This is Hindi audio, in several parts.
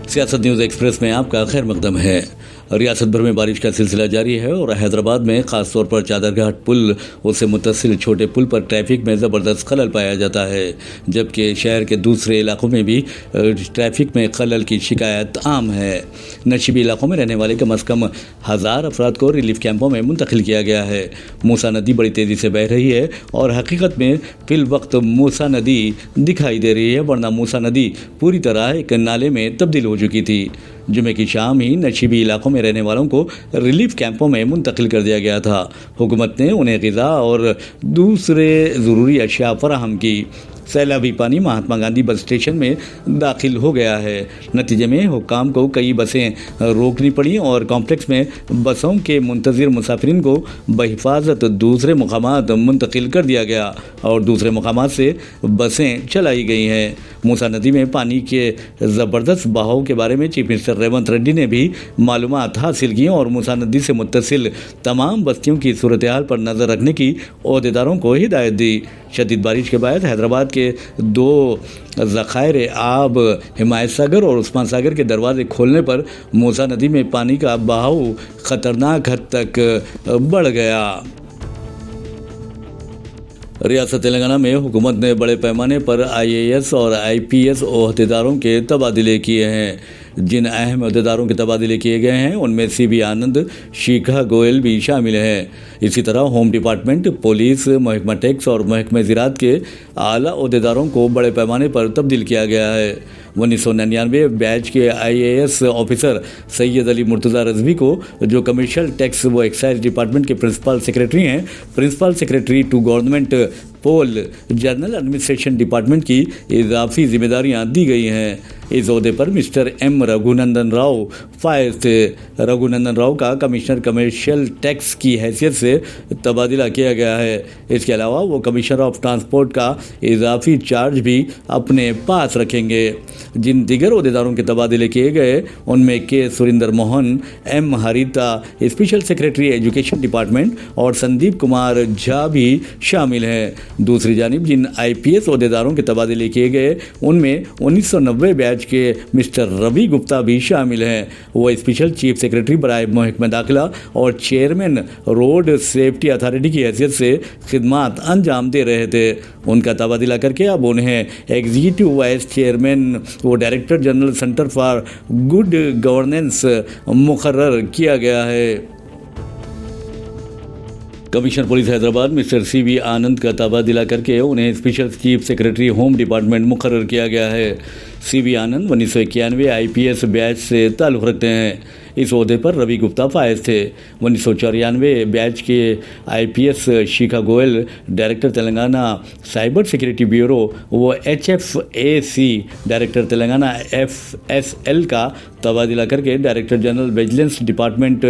सियासत न्यूज़ एक्सप्रेस में आपका खैर मकदम है। रियासत भर में बारिश का सिलसिला जारी है और हैदराबाद में खासतौर पर चादरघाट पुल उससे मुत्तसिल छोटे पुल पर ट्रैफिक में ज़बरदस्त खलल पाया जाता है, जबकि शहर के दूसरे इलाकों में भी ट्रैफिक में खलल की शिकायत आम है। नशीबी इलाकों में रहने वाले कम अज़ कम 1000 अफराद को रिलीफ कैंपों में मुंतकिल किया गया है। मूसा नदी बड़ी तेज़ी से बह रही है और हकीकत में फिल वक्त मूसा नदी दिखाई दे रही है, वरना मूसा नदी पूरी तरह एक नाले में तब्दील हो चुकी थी। जुमे की शाम ही नशीबी इलाकों में रहने वालों को रिलीफ कैंपों में मुंतकिल कर दिया गया था। हुकूमत ने उन्हें ग़िज़ा और दूसरे ज़रूरी अशिया फराहम की। सैलाबी पानी महात्मा गांधी बस स्टेशन में दाखिल हो गया है। नतीजे में हुक्काम को कई बसें रोकनी पड़ी और कॉम्प्लेक्स में बसों के मुंतज़िर मुसाफिरीन को बहिफाजत दूसरे मुकामात मुंतकिल कर दिया गया और दूसरे मुकामात से बसें चलाई गई हैं। मूसा नदी में पानी के ज़बरदस्त बहाव के बारे में चीफ मिनिस्टर रेवंत रेड्डी ने भी मालूमात हासिल की और मूसा नदी से मुत्तसिल तमाम बस्तियों की सूरत हाल पर नज़र रखने की ओहदेदारों को हिदायत दी। शदीद बारिश के बाद हैदराबाद के 2 ज़खायर आब हिमायत सागर और उस्मान सागर के दरवाजे खोलने पर मूसा नदी में पानी का बहाव खतरनाक हद तक बढ़ गया। रियासत तेलंगाना में हुकूमत ने बड़े पैमाने पर IAS और IPS ओहदेदारों के तबादले किए हैं। जिन अहम ओहदेदारों के तबादले किए गए हैं उनमें CB आनंद, शिखा गोयल भी शामिल हैं। इसी तरह होम डिपार्टमेंट, पुलिस, महकमा टैक्स और महकमे ज़राअत के आला ओहदेदारों को बड़े पैमाने पर तब्दील किया गया है। 1999 बैच के IAS ऑफिसर सैयद अली मुर्तज़ा रज़वी को, जो कमर्शियल टैक्स व एक्साइज डिपार्टमेंट के प्रिंसिपल सेक्रेटरी हैं, प्रिंसिपल सेक्रेटरी टू गवर्नमेंट पोल जनरल एडमिनिस्ट्रेशन डिपार्टमेंट की इजाफी जिम्मेदारियां दी गई हैं। इस ओहदे पर मिस्टर M रघुनंदन राव फायज थे। रघुनंदन राव का कमिश्नर कमर्शियल टैक्स की हैसियत से तबादला किया गया है। इसके अलावा वो कमिश्नर ऑफ ट्रांसपोर्ट का इजाफी चार्ज भी अपने पास रखेंगे। जिन दिगर ओहदेदारों के तबादले किए गए उनमें K सुरेंद्र मोहन, M हरिता स्पेशल सेक्रेटरी एजुकेशन डिपार्टमेंट और संदीप कुमार झा भी शामिल हैं। दूसरी जानिब जिन IPS ओहदेदारों के तबादले किए गए उनमें 1990 बैच के मिस्टर रवि गुप्ता भी शामिल हैं। वो स्पेशल चीफ सेक्रेटरी बराए महकमा दाखिला और चेयरमैन रोड सेफ्टी अथॉरिटी की हैसियत से खिदमात अंजाम दे रहे थे। उनका तबादला करके अब उन्हें एग्जीक्यूटिव वाइस चेयरमैन व director general centre for good governance मुकर्रर किया गया है। Commissioner police Hyderabad mister CB आनंद का तबादला करके उन्हें special chief secretary home department मुकर्रर किया गया है। CB आनंद 1991 IPS बैच से ताल्लुक़ रखते हैं। इस ओहदे पर रवि गुप्ता फायज थे। 1994 बैच के IPS Shikha Goyal director Telangana cyber security bureau व HFAC डायरेक्टर तेलंगाना FSL का तबादला करके director general vigilance department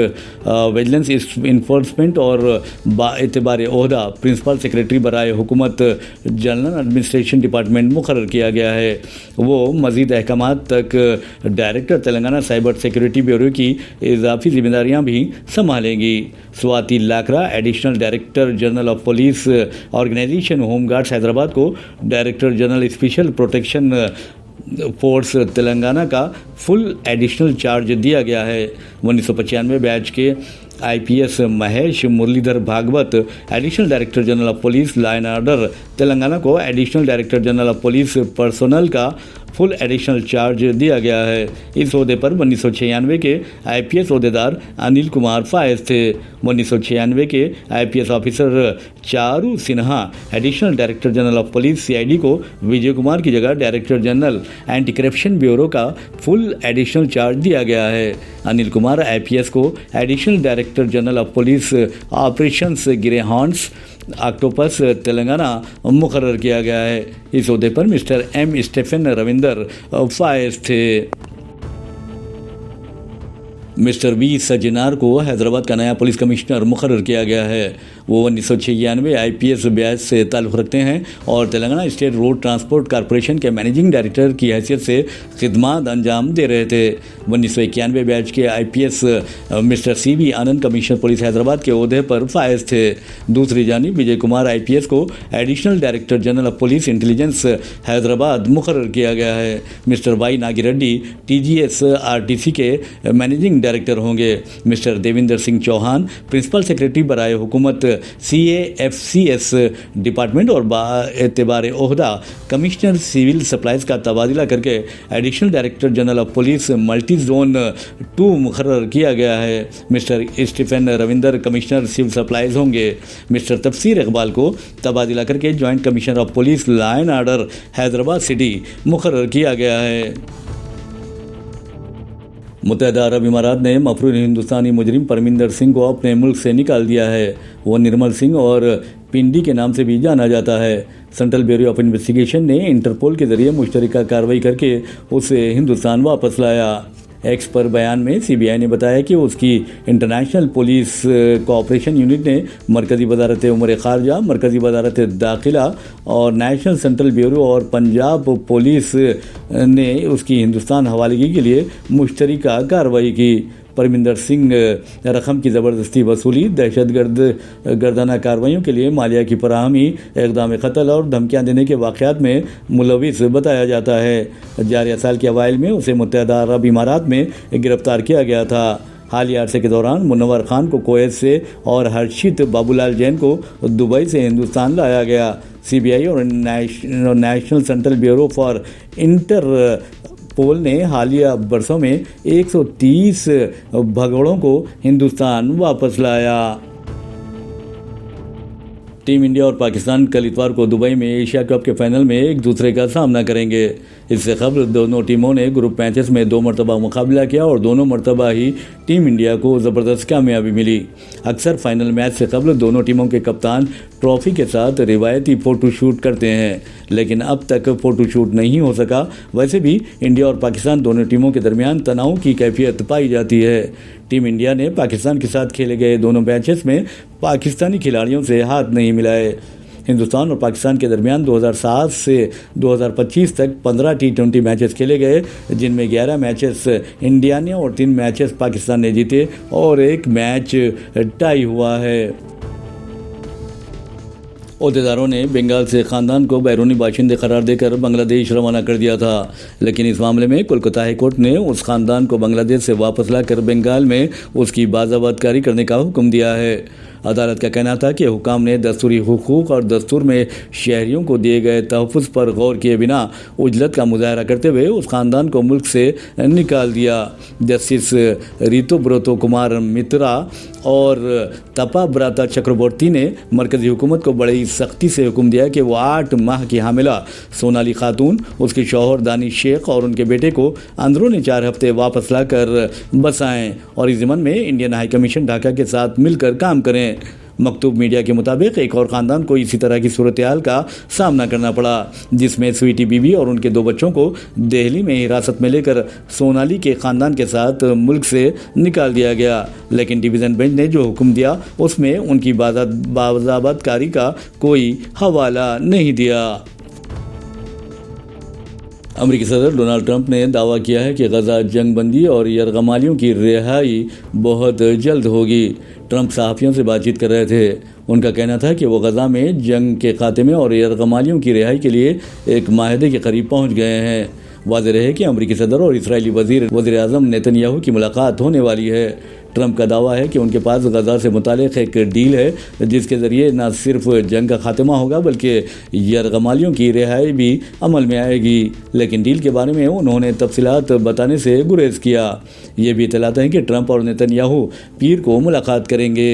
vigilance enforcement और बाएतबार ओहदा प्रिंसिपल सेक्रेटरी बराए हुकूमत जनरल एडमिनिस्ट्रेशन डिपार्टमेंट मुकर्रर किया गया है। वो मज़ीद अहकामात तक director Telangana cyber security bureau की इजाफी जिम्मेदारियां भी संभालेंगी। Swati Lakra additional director general of police organisation home guards Hyderabad को director general special protection force Telangana का फुल एडिशनल चार्ज दिया गया है। 1995 बैच के IPS Mahesh Muralidhar Bhagwat additional director general of police law and order Telangana को additional director general of police personnel का फुल एडिशनल चार्ज दिया गया है। इस ओहदे पर 1996 के IPS ओहदेदार अनिल कुमार फायज थे। 1996 के IPS officer Charu Sinha additional director general of police CID को विजय कुमार की जगह director general anti corruption bureau का फुल एडिशनल चार्ज दिया गया है। अनिल कुमार IPS को additional director general of police operations Greyhounds Octopus Telangana मुकर्रर किया गया है। इस ओहदे पर मिस्टर M स्टेफन रविंदर फायज थे। मिस्टर V सज्जनार को हैदराबाद का नया पुलिस कमिश्नर मुकर्रर किया गया है। वो 1996 IPS बैच से ताल्लुक़ रखते हैं और Telangana state road transport corporation के मैनेजिंग डायरेक्टर की हैसियत से खिदमत अंजाम दे रहे थे। 1991 बैच के IPS mister CB Anand commissioner police Hyderabad के ओहदे पर फायज थे। दूसरी जानिब विजय कुमार IPS को additional director general of police intelligence Hyderabad मुकर्रर किया गया है। Mister Y Nagireddy TGS RTC के मैनेजिंग डायरेक्टर होंगे। Mister Devinder Singh Chauhan principal secretary बराए हुकूमत CAFCS डिपार्टमेंट और बाएतबार ओहदा कमिश्नर सिविल सप्लाईज का तबादला करके additional director general of police multi zone 2 मुकर्रर किया गया है। Mister Stephen Ravinder commissioner civil supplies होंगे। मिस्टर तफसीर इकबाल को तबादला करके joint commissioner of police law and order Hyderabad city मुकर्रर किया गया है। मुत्तहदा अरब इमारात ने मफरूर हिंदुस्तानी मुजरिम परमिंदर सिंह को अपने मुल्क से निकाल दिया है। वो निर्मल सिंह और पिंडी के नाम से भी जाना जाता है। सेंट्रल ब्यूरो ऑफ इन्वेस्टिगेशन ने इंटरपोल के जरिए मुश्तरका कार्रवाई करके उसे हिंदुस्तान वापस लाया। एक्स पर बयान में CBI ने बताया कि उसकी इंटरनेशनल पुलिस कोऑपरेशन यूनिट ने मरकज़ी वजारत उमूर ख़ारजा, मरकज़ी वजारत दाखिला और नेशनल सेंट्रल ब्यूरो और पंजाब पुलिस ने उसकी हिंदुस्तान हवालगी के लिए मुश्तरका कार्रवाई की। परमिंदर सिंह रकम की ज़बरदस्ती वसूली, दहशतगर्दाना कार्रवाइयों के लिए मालिया की फराहमी, इक़दाम कत्ल और धमकियाँ देने के वाक़यात में मुलविस बताया जाता है। जारिया साल के अवाइल में उसे मुत्तहदा अरब इमारात में गिरफ्तार किया गया था। हालिया अरसे के दौरान मुनव्वर खान को कुवैत से और हर्षित बाबूलाल जैन को दुबई से हिंदुस्तान लाया गया। CBI और national central bureau for Interpol ने हालिया बरसों में 130 भगोड़ों को हिंदुस्तान वापस लाया। टीम इंडिया और पाकिस्तान कल इतवार को दुबई में एशिया कप के फाइनल में एक दूसरे का सामना करेंगे। इससे कबल दोनों टीमों ने ग्रुप मैचेस में 2 मरतबा मुकाबला किया और दोनों मरतबा ही टीम इंडिया को ज़बरदस्त कामयाबी मिली। अक्सर फाइनल मैच से कबल दोनों टीमों के कप्तान ट्रॉफी के साथ रिवायती फ़ोटो शूट करते हैं, लेकिन अब तक फ़ोटो शूट नहीं हो सका। वैसे भी इंडिया और पाकिस्तान दोनों टीमों के दरमियान तनाव की कैफियत पाई जाती है। टीम इंडिया ने पाकिस्तान के साथ खेले गए दोनों मैचेस में पाकिस्तानी खिलाड़ियों से हाथ नहीं मिलाए। हिंदुस्तान और पाकिस्तान के दरमियान 2007 से 2025 तक 15 T20 मैचेस खेले गए, जिनमें 11 मैचेस इंडिया ने और 3 मैचेस पाकिस्तान ने जीते और 1 मैच टाई हुआ है। ओहदेदारों ने बंगाल से ख़ानदान को बैरूनी बाशिंदे करार देकर बांग्लादेश रवाना कर दिया था, लेकिन इस मामले में कोलकाता हाई कोर्ट ने उस ख़ानदान को बांग्लादेश से वापस लाकर बंगाल में उसकी बाज़ाबातकारी करने का हुक्म दिया है। अदालत का कहना था कि हुकाम ने दस्तूरी हुकूक और दस्तूर में शहरियों को दिए गए तहफ़्फ़ुज़ पर गौर किए बिना उजलत का मुजाहरा करते हुए उस ख़ानदान को मुल्क से निकाल दिया। जस्टिस रीतो ब्रोतो कुमार मित्रा और तपा ब्राता चक्रवर्ती ने मरकज़ी हुकूमत को बड़ी सख्ती से हुक्म दिया कि वो 8 माह की हामिला सोनाली खातून, उसके शौहर दानिश शेख और उनके बेटे को अंदरूनी 4 हफ्ते वापस लाकर बसाएं और इस ज़िम्मन में इंडियन हाई कमीशन ढाका के साथ मिलकर काम करें। मकतूब मीडिया के मुताबिक एक और ख़ानदान को इसी तरह की सूरत हाल का सामना करना पड़ा, जिसमें स्वीटी बीबी और उनके 2 बच्चों को दिल्ली में हिरासत में लेकर सोनाली के ख़ानदान के साथ मुल्क से निकाल दिया गया। लेकिन डिवीज़न बेंच ने जो हुक्म दिया उसमें उनकी बाज़ाबातकारी का कोई हवाला नहीं दिया। अमेरिकी सदर डोनाल्ड ट्रंप ने दावा किया है कि गजा जंगबंदी और यरगमालियों की रिहाई बहुत जल्द होगी। ट्रंप सहाफ़ियों से बातचीत कर रहे थे। उनका कहना था कि वो गजा में जंग के खात्मे और यरगमालियों की रिहाई के लिए एक माहदे के करीब पहुंच गए हैं। वाज़ेह रहे कि अमेरिकी सदर और इसराइली वज़ीर आज़म नेतन्याहू की मुलाकात होने वाली है। ट्रंप का दावा है कि उनके पास गजा से मुतालिक एक डील है जिसके ज़रिए न सिर्फ जंग का खात्मा होगा बल्कि यरगमालियों की रिहाई भी अमल में आएगी। लेकिन डील के बारे में उन्होंने तफसीलात बताने से गुरेज किया। ये भी इतलात हैं कि ट्रंप और नेतन्याहू पीर को मुलाकात करेंगे।